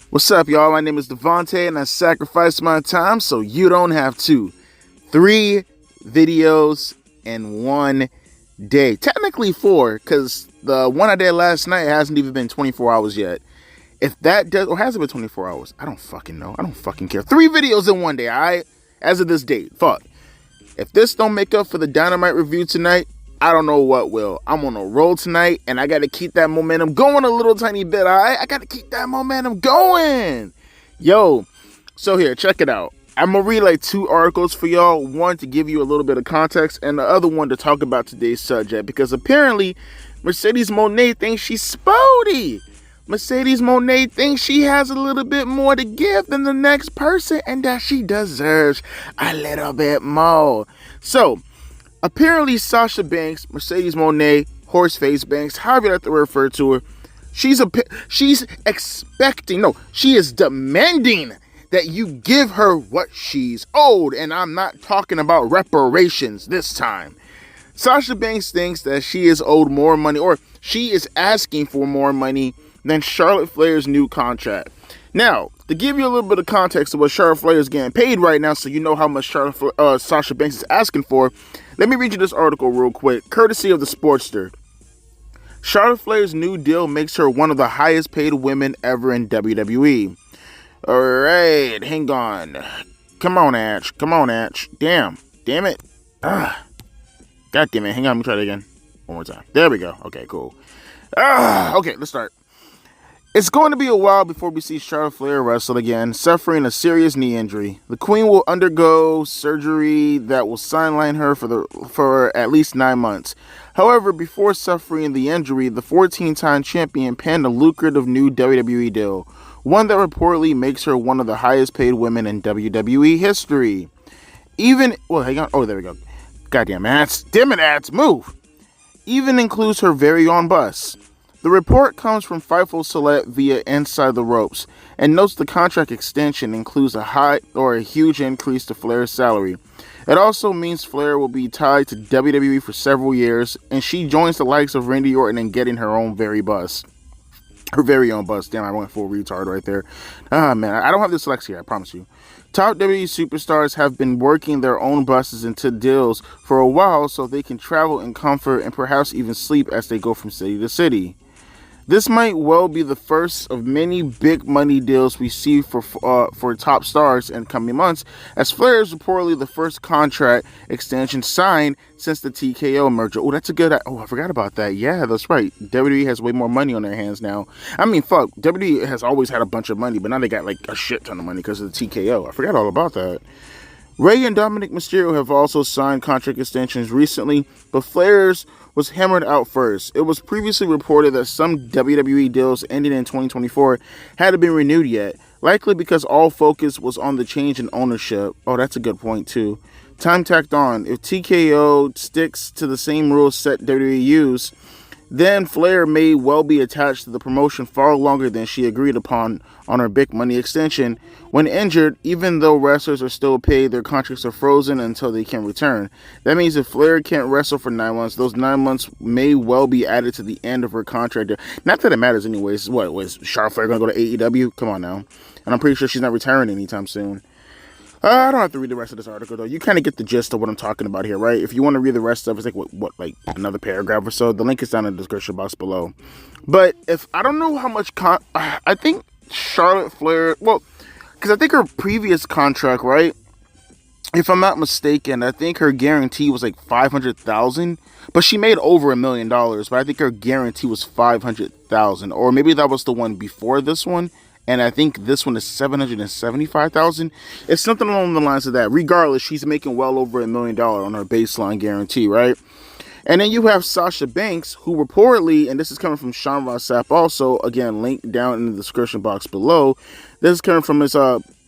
What's up, y'all? My name is Devontae, and I sacrificed my time so you don't have to. 3 videos in one day. Technically 4, because the one I did last night hasn't even been 24 hours yet. If that does, or has it been 24 hours? I don't fucking know. I don't fucking care. 3 videos in one day, alright? As of this date. Fuck. If this don't make up for the Dynamite review tonight, I don't know what will. I'm on a roll tonight, and I got to keep that momentum going a little tiny bit, all right? I got to keep that momentum going. Yo, so here, check it out. I'm going to read like 2 articles for y'all. One to give you a little bit of context, and the other one to talk about today's subject. Because apparently, Mercedes Mone thinks she's spotty. Mercedes Mone thinks she has a little bit more to give than the next person, and that she deserves a little bit more. So, apparently, Sasha Banks, Mercedes Mone, Horseface Banks, however you like to refer to her, she is demanding that you give her what she's owed. And I'm not talking about reparations this time. Sasha Banks thinks that she is owed more money, or she is asking for more money than Charlotte Flair's new contract. Now, to give you a little bit of context of what Charlotte Flair is getting paid right now, so you know how much Sasha Banks is asking for, let me read you this article real quick, courtesy of the Sportster. Charlotte Flair's new deal makes her one of the highest paid women ever in WWE. Alright, hang on. Come on, Ash. Damn it. God damn it. Hang on, let me try that again. One more time. There we go. Okay, cool. Okay, let's start. It's going to be a while before we see Charlotte Flair wrestle again, suffering a serious knee injury. The Queen will undergo surgery that will sideline her for at least 9 months. However, before suffering the injury, the 14-time champion penned a lucrative new WWE deal, one that reportedly makes her one of the highest paid women in WWE history. Hang on. Oh, there we go. Goddamn ads. Damn it, ads. Move. Even includes her very own bus. The report comes from Fightful Select via Inside the Ropes and notes the contract extension includes a huge increase to Flair's salary. It also means Flair will be tied to WWE for several years, and she joins the likes of Randy Orton in getting her own very bus. Her very own bus. Damn, I went full retard right there. Man, I don't have dyslexia, I promise you. Top WWE superstars have been working their own buses into deals for a while so they can travel in comfort and perhaps even sleep as they go from city to city. This might well be the first of many big money deals we see for top stars in coming months, as Flair is reportedly the first contract extension signed since the TKO merger. Oh, that's a good... Oh, I forgot about that. Yeah, that's right. WWE has way more money on their hands now. I mean, fuck. WWE has always had a bunch of money, but now they got like a shit ton of money because of the TKO. I forgot all about that. Rey and Dominic Mysterio have also signed contract extensions recently, but Flairs was hammered out first. It was previously reported that some WWE deals ending in 2024 hadn't been renewed yet, likely because all focus was on the change in ownership. Oh, that's a good point too. Time tacked on. If TKO sticks to the same rules set WWE used, then Flair may well be attached to the promotion far longer than she agreed upon on her big money extension. When injured, even though wrestlers are still paid, their contracts are frozen until they can return. That means if Flair can't wrestle for 9 months, those 9 months may well be added to the end of her contract. Not that it matters anyways. What, was Charlotte Flair going to go to AEW? Come on now. And I'm pretty sure she's not retiring anytime soon. I don't have to read the rest of this article, though. You kind of get the gist of what I'm talking about here, right? If you want to read the rest of it, it's like, like another paragraph or so. The link is down in the description box below. But I don't know how much, I think Charlotte Flair, well, because I think her previous contract, right? If I'm not mistaken, I think her guarantee was like $500,000, but she made over $1 million. But I think her guarantee was $500,000, or maybe that was the one before this one. and I think this one is $775,000. It's something along the lines of that. Regardless, she's making well over $1 million on her baseline guarantee, right? And then you have Sasha Banks, who reportedly, and this is coming from Sean Ross Sapp also, again, link down in the description box below. This is coming from his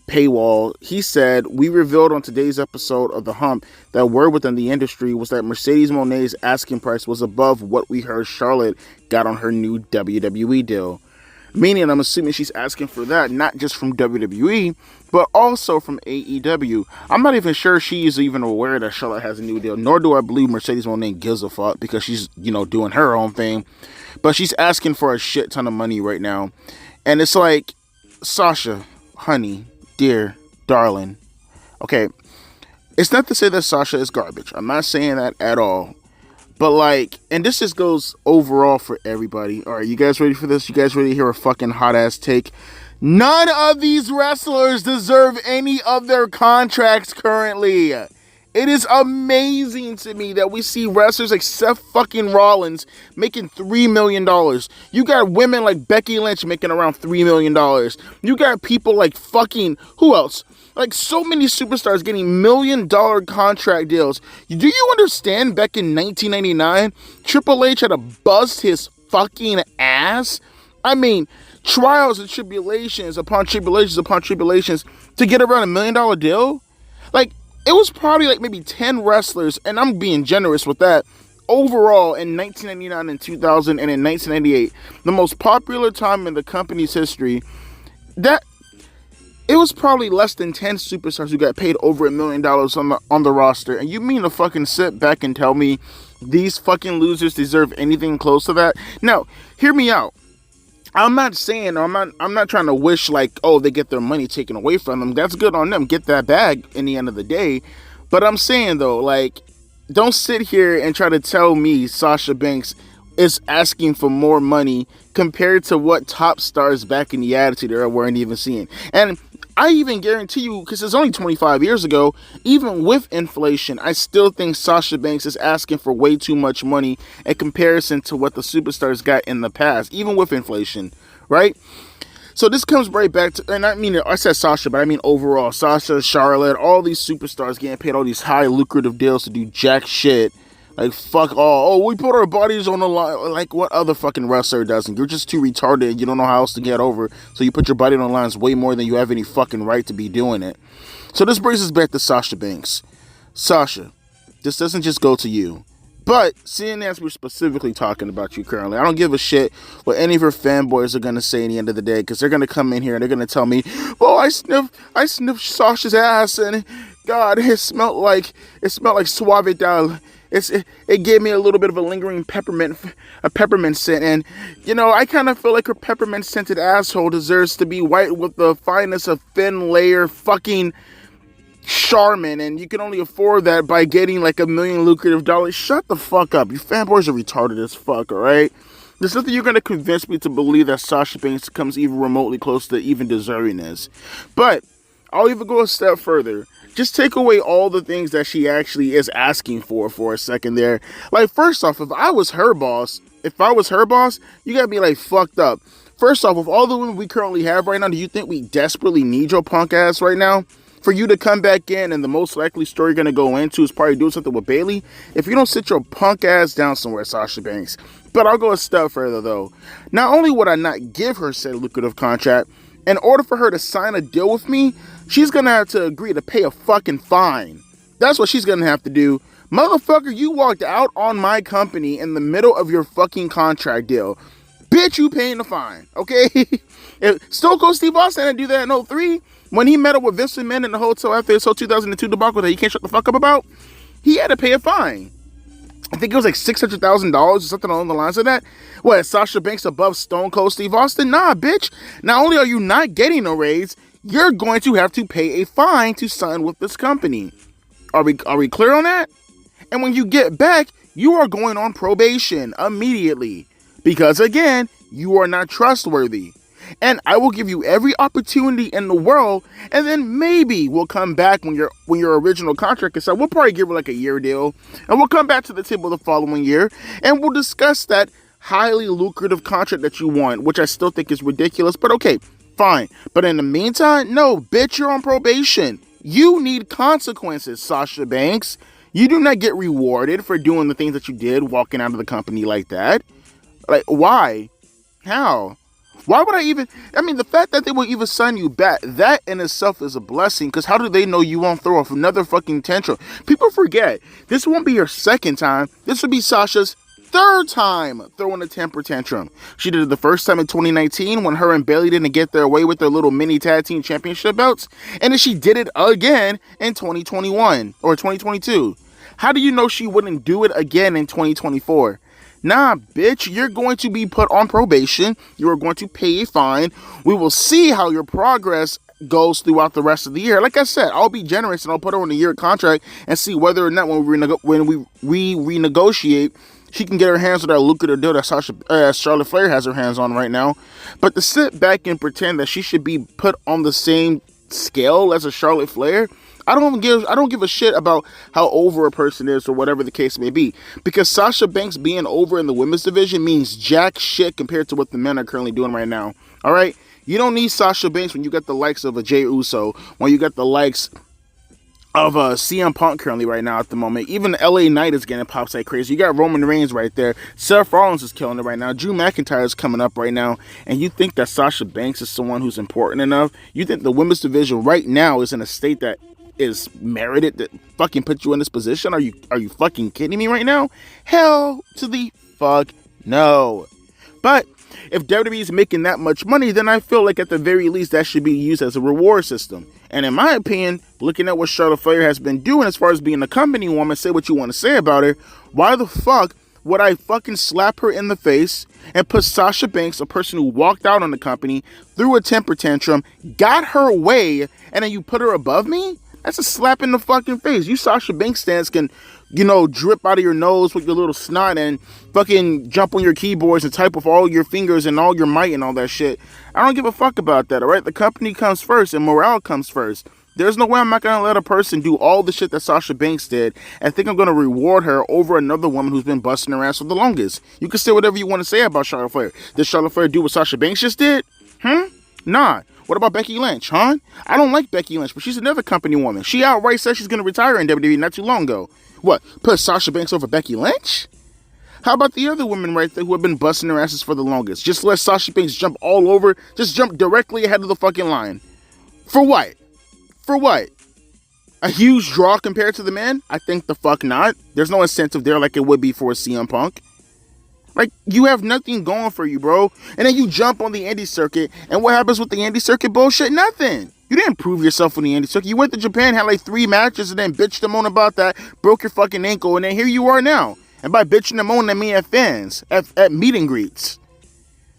paywall. He said, we revealed on today's episode of The Hump that word within the industry was that Mercedes Moné's asking price was above what we heard Charlotte got on her new WWE deal. Meaning, I'm assuming she's asking for that, not just from WWE, but also from AEW. I'm not even sure she's even aware that Charlotte has a new deal, nor do I believe Mercedes Moné gives a fuck, because she's, doing her own thing. But she's asking for a shit ton of money right now. And it's like, Sasha, honey, dear, darling. Okay, it's not to say that Sasha is garbage. I'm not saying that at all. But and this just goes overall for everybody. All right, you guys ready for this? You guys ready to hear a fucking hot ass take? None of these wrestlers deserve any of their contracts currently. It is amazing to me that we see wrestlers like Seth fucking Rollins making $3 million. You got women like Becky Lynch making around $3 million. You got people like fucking, who else? Like so many superstars getting $1 million contract deals. Do you understand back in 1999, Triple H had to bust his fucking ass? I mean, trials and tribulations upon tribulations upon tribulations to get around $1 million deal? Like, it was probably like maybe 10 wrestlers, and I'm being generous with that, overall in 1999 and 2000 and in 1998, the most popular time in the company's history, that it was probably less than 10 superstars who got paid over $1 million on the roster. And you mean to fucking sit back and tell me these fucking losers deserve anything close to that? Now, hear me out. I'm not saying, I'm not trying to wish like, oh, they get their money taken away from them. That's good on them. Get that bag in the end of the day. But I'm saying though, like, don't sit here and try to tell me Sasha Banks is asking for more money compared to what top stars back in the Attitude Era weren't even seeing. And I even guarantee you, because it's only 25 years ago, even with inflation, I still think Sasha Banks is asking for way too much money in comparison to what the superstars got in the past, even with inflation, right? So this comes right back to, and I said Sasha, but I mean overall, Sasha, Charlotte, all these superstars getting paid all these high lucrative deals to do jack shit. Like, fuck all. Oh, we put our bodies on the line. Like, what other fucking wrestler doesn't? You're just too retarded. You don't know how else to get over. So you put your body on the lines way more than you have any fucking right to be doing it. So this brings us back to Sasha Banks. Sasha, this doesn't just go to you. But, seeing as we're specifically talking about you currently, I don't give a shit what any of your fanboys are going to say at the end of the day. Because they're going to come in here and they're going to tell me, oh, I sniffed Sasha's ass and, God, it smelled like Suavidal. It gave me a little bit of a lingering peppermint scent, and I kind of feel like her peppermint scented asshole deserves to be white with the finest of thin layer fucking Charmin, and you can only afford that by getting like $1 million lucrative dollars. Shut the fuck up, you fanboys are retarded as fuck, alright? There's nothing you're gonna convince me to believe that Sasha Banks comes even remotely close to even deserving this. But I'll even go a step further. Just take away all the things that she actually is asking for a second there. Like, first off, if I was her boss, you gotta be like fucked up. First off, with all the women we currently have right now, do you think we desperately need your punk ass right now? For you to come back in, and the most likely story you're gonna go into is probably doing something with Bayley. If you don't sit your punk ass down somewhere, Sasha Banks. But I'll go a step further though. Not only would I not give her said lucrative contract, in order for her to sign a deal with me, she's gonna have to agree to pay a fucking fine. That's what she's gonna have to do. Motherfucker, you walked out on my company in the middle of your fucking contract deal. Bitch, you paying the fine, okay? If Stone Cold Steve Austin had to do that in 2003, when he met up with Vince McMahon in the hotel after his whole 2002 debacle that he can't shut the fuck up about, he had to pay a fine. I think it was like $600,000 or something along the lines of that. What, Sasha Banks above Stone Cold Steve Austin? Nah, bitch. Not only are you not getting a raise, you're going to have to pay a fine to sign with this company. Are we clear on that? And when you get back, you are going on probation immediately. Because again, you are not trustworthy. And I will give you every opportunity in the world, and then maybe we'll come back when your original contract is up. We'll probably give her like a year deal, and we'll come back to the table the following year, and we'll discuss that highly lucrative contract that you want, which I still think is ridiculous. But okay, Fine. But in the meantime, no, bitch, you're on probation. You need consequences, Sasha Banks. You do not get rewarded for doing the things that you did, walking out of the company like that. Like, why? How? Why would the fact that they will even sign you back, that in itself is a blessing, because how do they know you won't throw off another fucking tantrum? People forget, this won't be your second time. This would be Sasha's third time throwing a temper tantrum. She did it the first time in 2019 when her and Bayley didn't get their way with their little mini tag team championship belts. And then she did it again in 2021 or 2022. How do you know she wouldn't do it again in 2024? Nah, bitch, you're going to be put on probation. You are going to pay a fine. We will see how your progress goes throughout the rest of the year. Like I said, I'll be generous and I'll put her on a year contract and see whether or not when we renegotiate, she can get her hands on that lucrative deal that Charlotte Flair has her hands on right now. But to sit back and pretend that she should be put on the same scale as a Charlotte Flair, I don't give a shit about how over a person is or whatever the case may be. Because Sasha Banks being over in the women's division means jack shit compared to what the men are currently doing right now. All right? You don't need Sasha Banks when you got the likes of a Jey Uso, when you got the likes of CM Punk currently right now at the moment. Even LA Knight is getting pops like crazy. You got Roman Reigns right there. Seth Rollins is killing it right now. Drew McIntyre is coming up right now. And you think that Sasha Banks is someone who's important enough? You think the women's division right now is in a state that is merited to fucking put you in this position? Are you fucking kidding me right now? Hell to the fuck no. But if WWE is making that much money, then I feel like at the very least that should be used as a reward system. And in my opinion, looking at what Charlotte Flair has been doing as far as being a company woman, say what you want to say about her, why the fuck would I fucking slap her in the face and put Sasha Banks, a person who walked out on the company, threw a temper tantrum, got her way, and then you put her above me? That's a slap in the fucking face. You Sasha Banks stance can, drip out of your nose with your little snot and fucking jump on your keyboards and type with all your fingers and all your might and all that shit. I don't give a fuck about that, alright? The company comes first and morale comes first. There's no way I'm not going to let a person do all the shit that Sasha Banks did and think I'm going to reward her over another woman who's been busting her ass for the longest. You can say whatever you want to say about Charlotte Flair. Did Charlotte Flair do what Sasha Banks just did? Nah. What about Becky Lynch, huh? I don't like Becky Lynch, but she's another company woman. She outright said she's going to retire in WWE not too long ago. What, put Sasha Banks over Becky Lynch? How about the other women right there who have been busting their asses for the longest? Just let Sasha Banks jump all over, just jump directly ahead of the fucking line. For what? For what? A huge draw compared to the men? I think the fuck not. There's no incentive there like it would be for a CM Punk. Like, you have nothing going for you, bro. And then you jump on the indie circuit, and what happens with the indie circuit bullshit? Nothing. You didn't prove yourself on the indie circuit. You went to Japan, had like 3 matches, and then bitched and moaned about that, broke your fucking ankle, and then here you are now. And by bitching and moaning, I mean at fans, at meet and greets.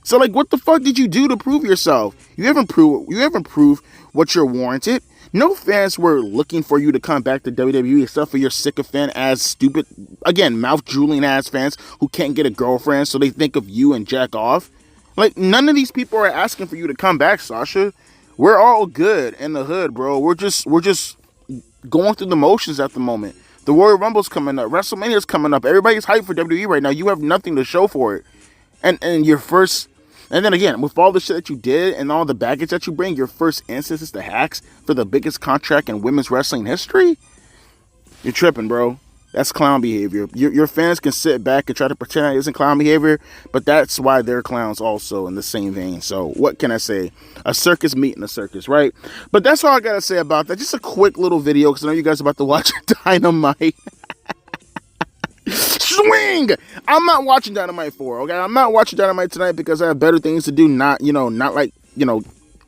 So, like, what the fuck did you do to prove yourself? You haven't proved what you're warranted. No fans were looking for you to come back to WWE except for your sycophant ass, stupid, again, mouth drooling ass fans who can't get a girlfriend, so they think of you and jack off. Like, none of these people are asking for you to come back, Sasha. We're all good in the hood, bro. We're just going through the motions at the moment. The Royal Rumble's coming up. WrestleMania's coming up. Everybody's hyped for WWE right now. You have nothing to show for it. And your first... And then again, with all the shit that you did and all the baggage that you bring, your first instance is the hacks for the biggest contract in women's wrestling history? You're tripping, bro. That's clown behavior. Your fans can sit back and try to pretend that isn't clown behavior, but that's why they're clowns also in the same vein. So what can I say? A circus meeting a circus, right? But that's all I got to say about that. Just a quick little video because I know you guys are about to watch Dynamite. Swing! I'm not watching Dynamite 4, okay? I'm not watching Dynamite tonight because I have better things to do, not like,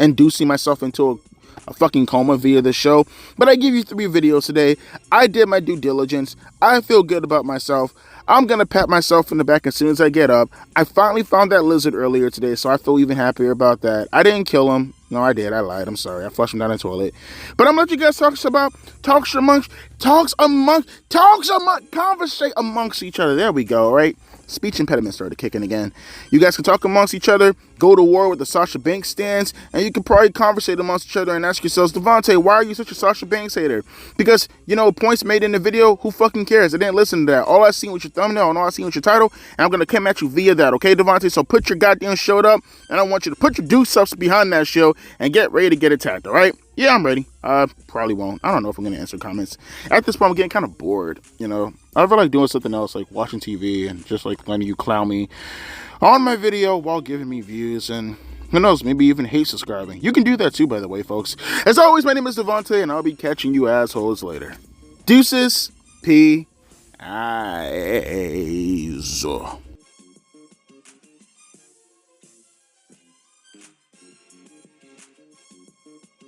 inducing myself into a fucking coma via the show. But I give you 3 videos today. I did my due diligence. I feel good about myself. I'm going to pat myself in the back as soon as I get up. I finally found that lizard earlier today, so I feel even happier about that. I didn't kill him. No, I did. I lied. I'm sorry. I flushed him down the toilet. But I'm going to let you guys conversate amongst each other. There we go, all right? speech impediment started kicking again. You guys can talk amongst each other, go to war with the Sasha Banks stands, and you can probably conversate amongst each other and ask yourselves, Devontae, why are you such a Sasha Banks hater? Because, you know, points made in the video, who fucking cares? I didn't listen to that. All I seen was your thumbnail and all I seen was your title, and I'm going to come at you via that, okay, Devontae? So put your goddamn show up, and I want you to put your do-stuffs behind that show and get ready to get attacked, all right? Yeah, I'm ready. Probably won't. I don't know if I'm going to answer comments. At this point, I'm getting kind of bored, you know. I feel like doing something else, like watching TV and just like letting you clown me on my video while giving me views and who knows, maybe even hate subscribing. You can do that too, by the way, folks. As always, my name is Devontae, and I'll be catching you assholes later. Deuces, P-I-S.